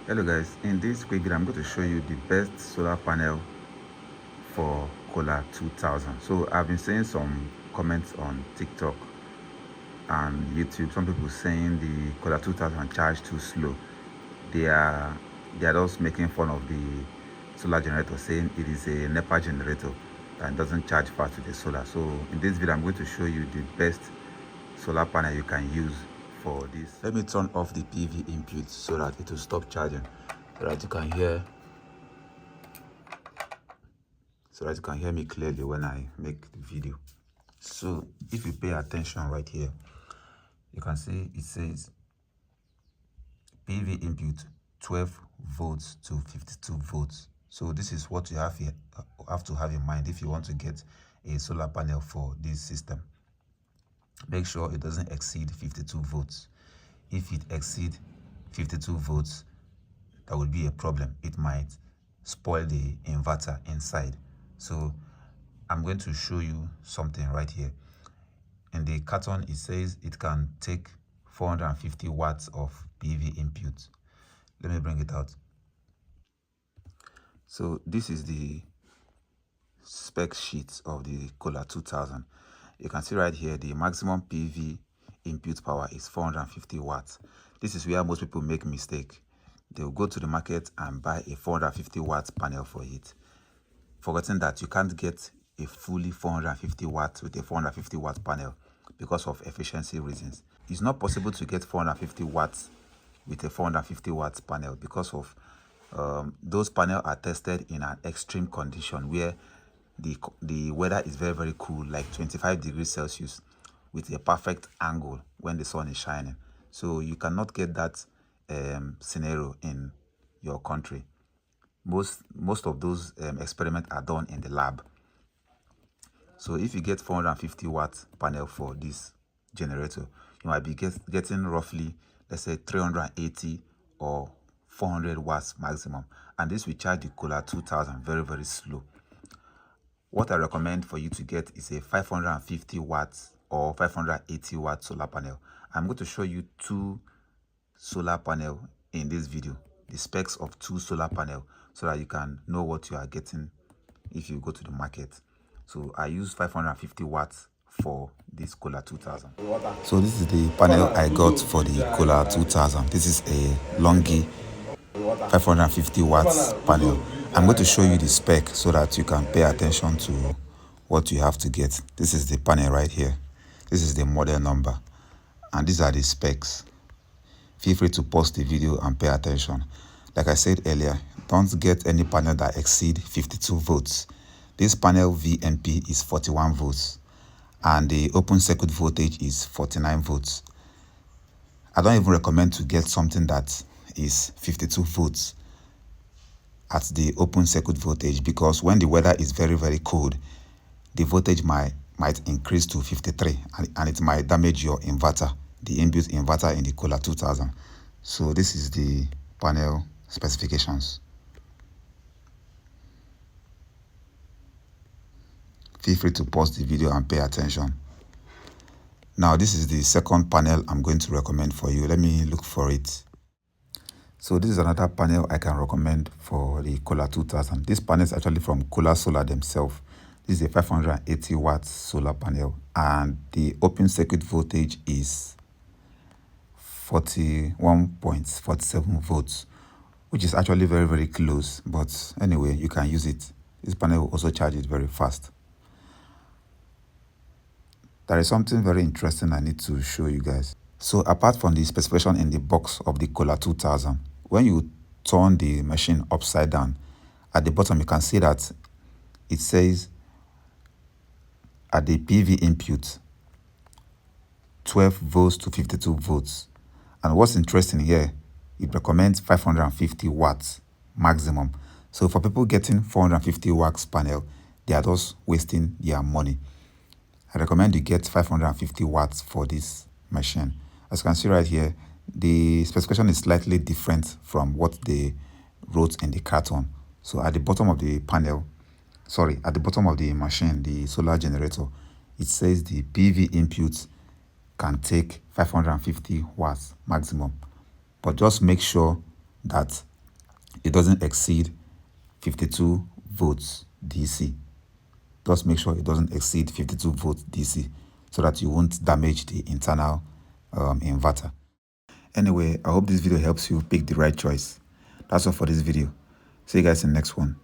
Hello guys, in this quick video I'm going to show you the best solar panel for Kohler 2000. So I've been seeing some comments on TikTok and YouTube, some people saying the Kohler 2000 charge too slow. They are just making fun of the solar generator, saying it is a NEPA generator and doesn't charge fast with the solar. So in this video I'm going to show you the best solar panel you can use for this. Let me turn off the PV input so that it will stop charging, so that you can hear me clearly when I make the video. So if you pay attention right here, you can see it says PV input 12 volts to 52 volts. So this is what you have to have in mind if you want to get a solar panel for this system. Make sure it doesn't exceed 52 volts. If it exceeds 52 volts, that would be a problem. It might spoil the inverter inside. So I'm going to show you something right here. In the carton, it says it can take 450 watts of PV input. Let me bring it out. So this is the spec sheet of the Kohler 2000. You can see right here the maximum PV input power is 450 watts. This is where most people make mistake. They'll go to the market and buy a 450 watts panel for it, forgetting that you can't get a fully 450 watts with a 450 watt panel because of efficiency reasons. It's not possible to get 450 watts with a 450 watts panel because of those panels are tested in an extreme condition where the weather is very, very cool, like 25 degrees Celsius with a perfect angle when the sun is shining. So you cannot get that scenario in your country. Most of those experiments are done in the lab. So if you get 450 watt panel for this generator, you might be getting roughly, let's say 380 or 400 watts maximum, and this will charge the Kohler 2000 very, very slow. What I recommend for you to get is a 550 watts or 580 watt solar panel. I'm going to show you two solar panel in this video, the specs of two solar panel, so that you can know what you are getting if you go to the market. So I use 550 watts for this Kohler 2000. So this is the panel I got for the Kohler 2000. This is a Longi 550 watts panel. I'm going to show you the spec so that you can pay attention to what you have to get. This is the panel right here. This is the model number, and these are the specs. Feel free to pause the video and pay attention. Like I said earlier, don't get any panel that exceed 52 volts. This panel VNP is 41 volts and the open circuit voltage is 49 volts. I don't even recommend to get something that is 52 volts at the open circuit voltage, because when the weather is very, very cold, the voltage might increase to 53 and it might damage your inverter, the inbuilt inverter in the Kohler 2000. So this is the panel specifications. Feel free to pause the video and pay attention. Now this is the second panel I'm going to recommend for you. Let me look for it. So this is another panel I can recommend for the Kohler 2000. This panel is actually from Kohler Solar themselves. This is a 580 watts solar panel and the open circuit voltage is 41.47 volts, which is actually very, very close, but anyway, you can use it. This panel will also charge it very fast. There is something very interesting I need to show you guys. So apart from the specification in the box of the Kohler 2000, when you turn the machine upside down, at the bottom you can see that it says at the PV input 12 volts to 52 volts. And what's interesting here, it recommends 550 watts maximum. So for people getting 450 watts panel, they are just wasting their money. I recommend you get 550 watts for this machine. As you can see right here, the specification is slightly different from what they wrote in the carton. So at the bottom of the at the bottom of the machine, the solar generator, it says the PV input can take 550 watts maximum. But just make sure that it doesn't exceed 52 volts DC. Just make sure it doesn't exceed 52 volts DC so that you won't damage the internal inverter. Anyway, I hope this video helps you pick the right choice. That's all for this video. See you guys in the next one.